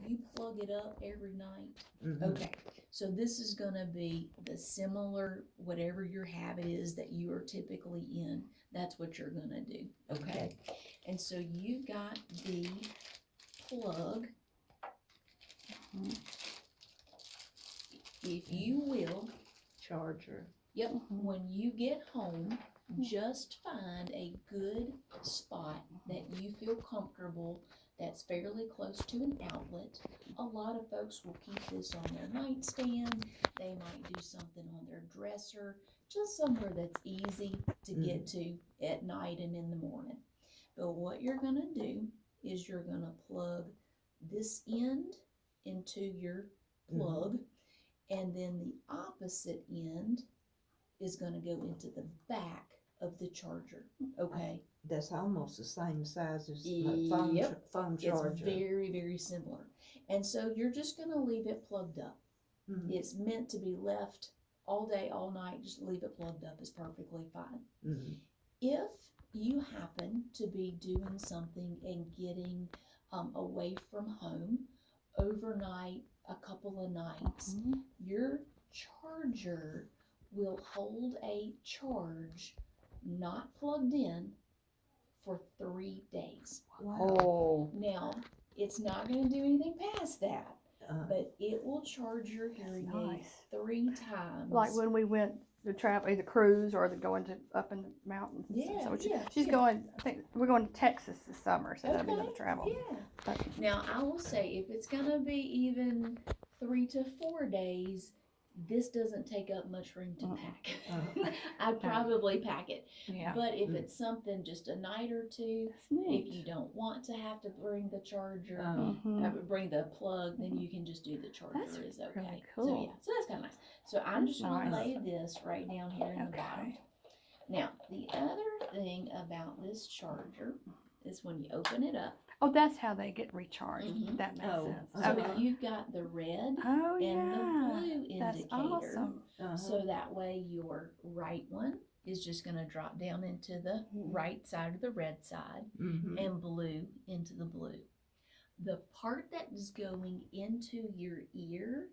you plug it up every night? Mm-hmm. Okay, so this is gonna be the similar, whatever your habit is that you are typically in, that's what you're gonna do, okay? And so you've got the plug. If you will, Charger. yep, when you get home, just find a good spot that you feel comfortable, that's fairly close to an outlet. A lot of folks will keep this on their nightstand. They might do something on their dresser, just somewhere that's easy to get to at night and in the morning. But what you're gonna do is you're gonna plug this end into your plug, and then the opposite end is going to go into the back of the charger, okay? That's almost the same size as my phone charger. It's very, very similar. And so you're just going to leave it plugged up. It's meant to be left all day, all night. Just leave it plugged up is perfectly fine. If you happen to be doing something and getting away from home overnight, a couple of nights, your charger will hold a charge not plugged in for 3 days. Wow. Now, it's not going to do anything past that, but it will charge your hearing aid 3 times. Like when we went to travel, either cruise or going to up in the mountains. Yeah, so she's going. I think we're going to Texas this summer, so that'll be another travel. Yeah. But now I will say, if it's gonna be even 3 to 4 days, this doesn't take up much room to pack. I'd probably pack it. Yeah. But if it's something just a night or two, if you don't want to have to bring the charger, bring the plug, then you can just do the charger. That's is okay. really cool. So yeah, so that's kind of nice. So I'm just gonna lay this right down here in the bottom. Now the other thing about this charger is when you open it up. Oh, that's how they get recharged. That makes sense. So you've got the red and the blue indicator. That's awesome. So that way your right one is just going to drop down into the right side of the red side, and blue into the blue. The part that is going into your ear,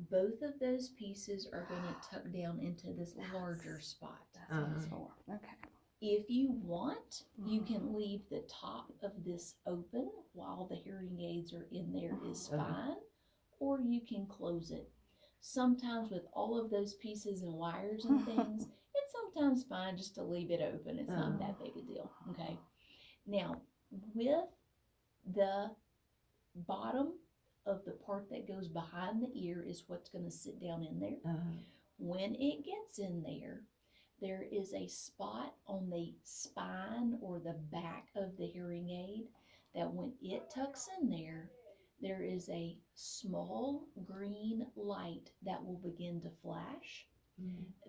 both of those pieces are going to tuck down into this larger spot. That's what it's for. Okay. If you want, you can leave the top of this open while the hearing aids are in there is fine, or you can close it. Sometimes with all of those pieces and wires and things, it's sometimes fine just to leave it open. It's not that big a deal, okay? Now, with the bottom of the part that goes behind the ear is what's going to sit down in there. When it gets in there, there is a spot on the spine or the back of the hearing aid that when it tucks in there, there is a small green light that will begin to flash.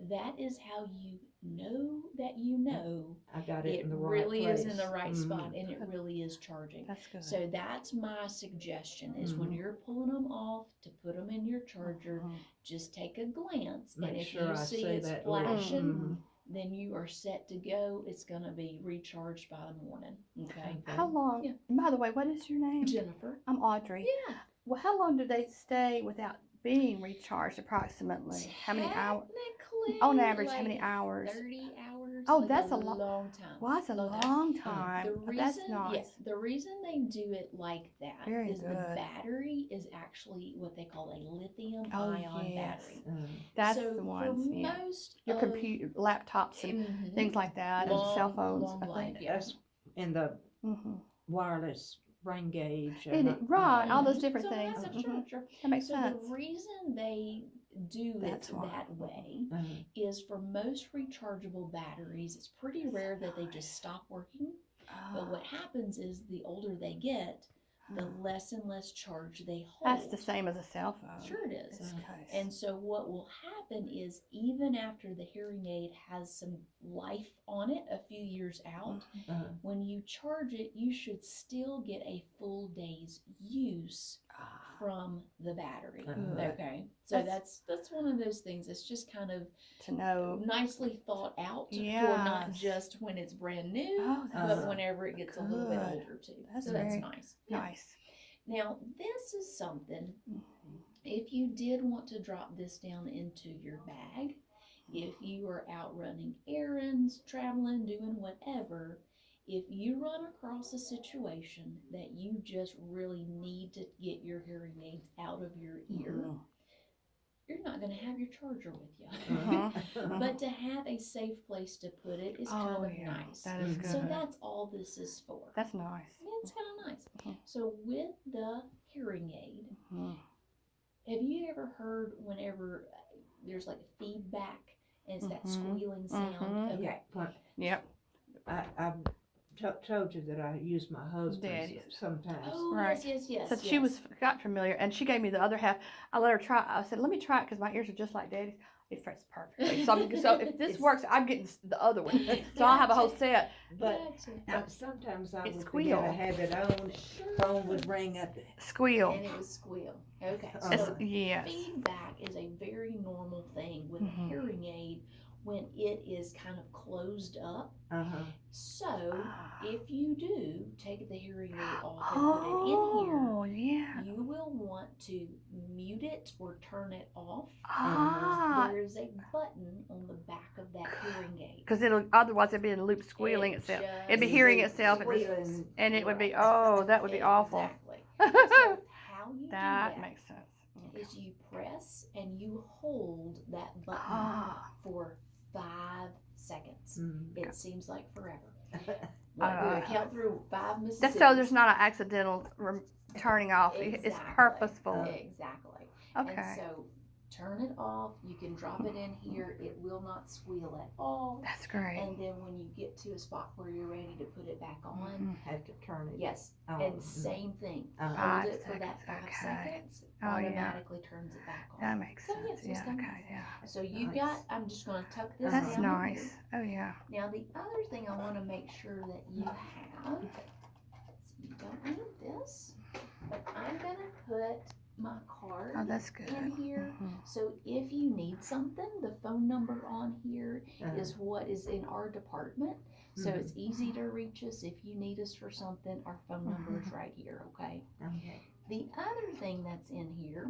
That is how you know that you know I got it in the right really place. is in the right spot and it really is charging. That's good. So that's my suggestion is when you're pulling them off to put them in your charger, just take a glance. Make and if sure you I see say it's that flashing, then you are set to go. It's going to be recharged by the morning. Okay. How long? Yeah. By the way, what is your name? Jennifer. I'm Audrey. Yeah. Well, how long do they stay without being recharged approximately? How many hours? On average, how many hours? 30 hours. Oh, like that's a long time. Well, that's a long time. The But reason, that's nice. the reason they do it like that Very is good. the battery is actually what they call a lithium-ion battery. That's so the ones. For Yeah. most Your computer, laptops, and things like that, and cell phones. Long I life, think. yes. And the wireless brain gauge. Right, all those different So things. that's sure. That makes So sense. the reason they do That's it why. that way is for most rechargeable batteries, it's pretty rare that they just stop working. But what happens is the older they get, the less and less charge they hold. That's the same as a cell phone. Sure it is. In this case. And so what will happen is even after the hearing aid has some life on it a few years out, when you charge it, you should still get a full day's use from the battery. Okay. So that's one of those things that's just kind of to know nicely thought out for not just when it's brand new, but whenever it gets a little bit older too. That's so that's nice. Nice. Now, this is something, if you did want to drop this down into your bag, if you are out running errands, traveling, doing whatever, if you run across a situation that you just really need to get your hearing aids out of your ear, you're not going to have your charger with you. But to have a safe place to put it is kind of nice. That is good. So that's all this is for. That's nice. It's kind of nice. So with the hearing aid, have you ever heard whenever there's like feedback and it's that squealing sound? Okay. Yep. I told you that I use my husband's sometimes. Oh, Right. yes. So she got familiar, and she gave me the other half. I let her try. I said, "Let me try it because my ears are just like Daddy's. It fits perfectly." So if this works, I'm getting the other one. So I'll have a whole set. But sometimes I would squeal. forget I had it on. Phone would ring up. Squeal. And it would squeal. Okay. So feedback is a very normal thing with a hearing aid when it is kind of closed up. So if you do take the hearing aid off and put it in here, you will want to mute it or turn it off. There is a button on the back of that hearing aid. Because otherwise it'd be in a loop squealing itself. It'd be hearing itself, and it would be that would be awful. Exactly. So how you that do makes sense. Is you press and you hold that button for 5 seconds. It seems like forever. We're going to count through 5 Mississippi. That's so there's not an accidental turning off. Exactly. It's purposeful. Exactly. Okay. And so turn it off. You can drop it in here. It will not squeal at all. That's great. And then when you get to a spot where you're ready to put it back on, have to turn it. Yes. on. And same thing. 5 Hold it for seconds. that 5 Okay. seconds. Automatically turns it back on. That makes So, sense. yes, Yeah. So you got, I'm just going to tuck this That's down. nice. Oh yeah. Now the other thing I want to make sure that you have, so you don't need this, but I'm going to put my card That's good. in here. So if you need something, the phone number on here is what is in our department. So it's easy to reach us. If you need us for something, our phone number is right here, okay? The other thing that's in here,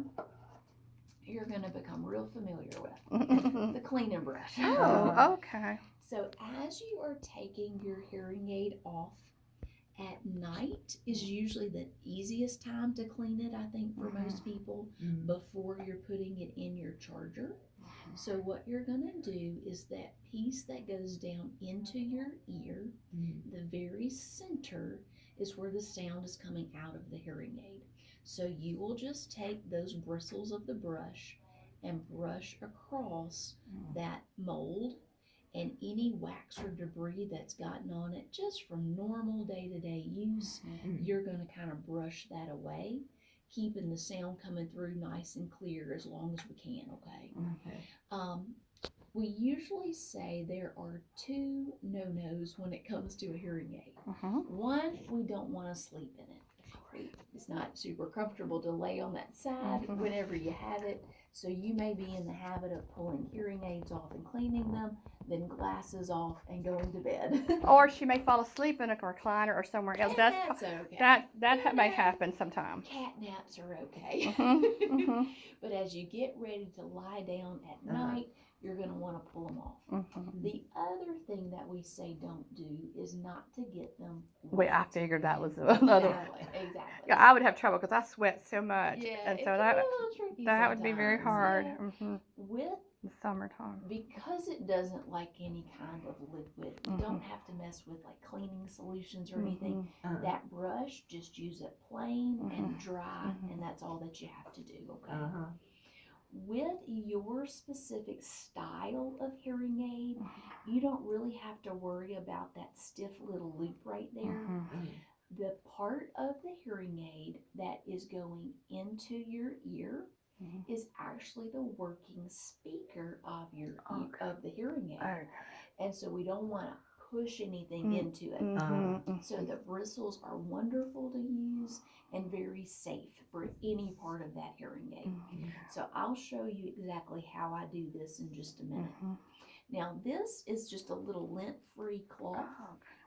you're going to become real familiar with, the cleaning brush. Oh, okay. So as you are taking your hearing aid off at night is usually the easiest time to clean it, I think, for most people, before you're putting it in your charger. So what you're going to do is that piece that goes down into your ear, the very center is where the sound is coming out of the hearing aid. So you will just take those bristles of the brush and brush across that mold and any wax or debris that's gotten on it just from normal day-to-day use. You're going to kind of brush that away, keeping the sound coming through nice and clear as long as we can, okay? We usually say there are 2 no-nos when it comes to a hearing aid. One, we don't want to sleep in it. It's not super comfortable to lay on that side whenever you have it. So you may be in the habit of pulling hearing aids off and cleaning them, then glasses off and going to bed. Or she may fall asleep in a recliner or somewhere else. That's okay. That may happen sometimes. Cat naps are okay. But as you get ready to lie down at night, you're going to want to pull them off. The other thing that we say don't do is not to get them wet. I figured that was another. Exactly. Yeah, I would have trouble because I sweat so much, Yeah, and so that would be very hard. Yeah. With the summertime, because it doesn't like any kind of liquid, you don't have to mess with like cleaning solutions or anything. That brush, just use it plain and dry, and that's all that you have to do. Okay. With your specific style of hearing aid, you don't really have to worry about that stiff little loop right there. The part of the hearing aid that is going into your ear is actually the working speaker of your of the hearing aid. And so we don't want to push anything into it. So the bristles are wonderful to use and very safe for any part of that hearing aid. So I'll show you exactly how I do this in just a minute. Now this is just a little lint-free cloth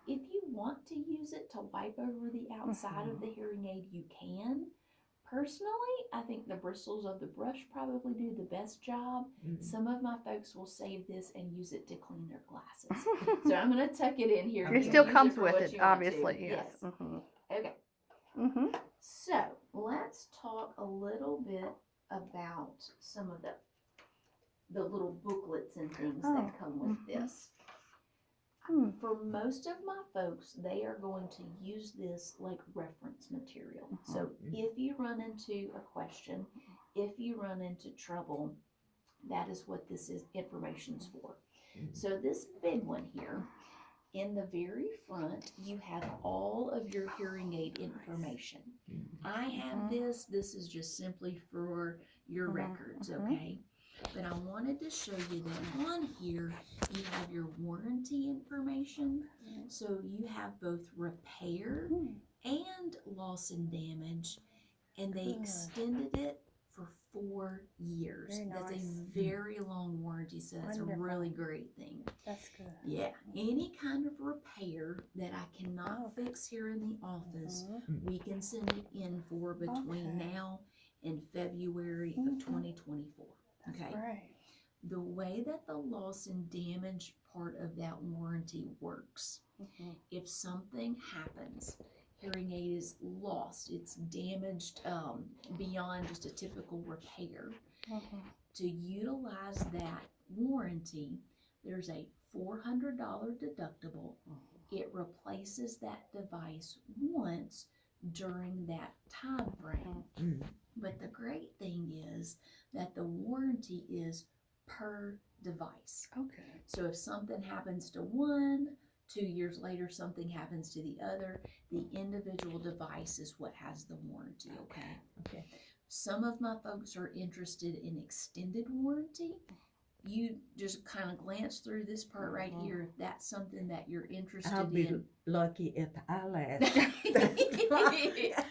If you want to use it to wipe over the outside of the hearing aid, you can. Personally, I think the bristles of the brush probably do the best job. Some of my folks will save this and use it to clean their glasses. So I'm going to tuck it in here. It You still use comes for with what it, you want to. obviously. Yes. Okay. So let's talk a little bit about some of the little booklets and things that come with this. For most of my folks, they are going to use this like reference material. So if you run into a question, if you run into trouble, that is what this is information's for. So this big one here, in the very front, you have all of your hearing aid information. I have this. This is just simply for your records, okay? But I wanted to show you that on here, you have your warranty information. So you have both repair and loss and damage, and they extended it for 4 years. Very That's nice. a very long warranty, so that's Wonderful. a really great thing. That's good. Yeah, any kind of repair that I cannot fix here in the office, we can send it in for between now and February of 2024. Okay. Right. The way that the loss and damage part of that warranty works, if something happens, hearing aid is lost, it's damaged beyond just a typical repair. To utilize that warranty, there's a $400 deductible. It replaces that device once during that time frame. But the great thing is that the warranty is per device. Okay. So if something happens to one, 2 years later something happens to the other, the individual device is what has the warranty, okay? Some of my folks are interested in extended warranty. You just kind of glance through this part right here. If that's something that you're interested I'll be in. lucky if I last.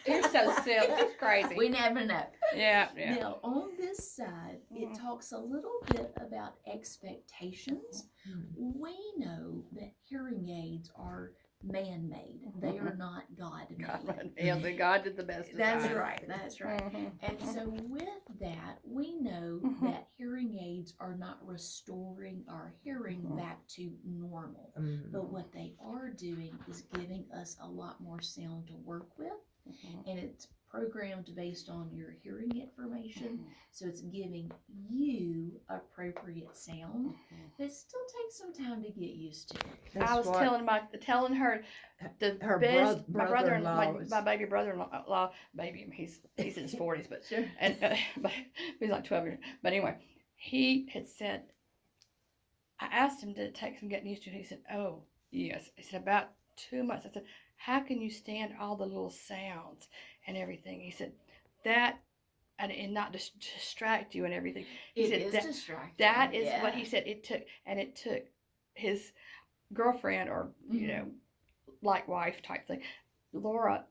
You're so silly. It's crazy. We never know. Yeah. Now, on this side, it talks a little bit about expectations. We know that hearing aids are man-made. They are not God-made. Yeah, the God did the best. That's right. That's right. And so with that, we know that hearing aids are not restoring our hearing back to normal. But what they are doing is giving us a lot more sound to work with. And it's programmed based on your hearing information, so it's giving you appropriate sound. But it still takes some time to get used to. I was telling her the her best brother-in-law my baby brother-in-law, he's in his 40s, but Sure. and but he's like 12 years. But anyway, he had said, I asked him, did it take some getting used to? And he said, oh yes. He said about 2 months. I said, how can you stand all the little sounds and everything? He said that and not distract you and everything. He said It is distracting. that is what he said. It took his girlfriend or like wife type thing, Laura,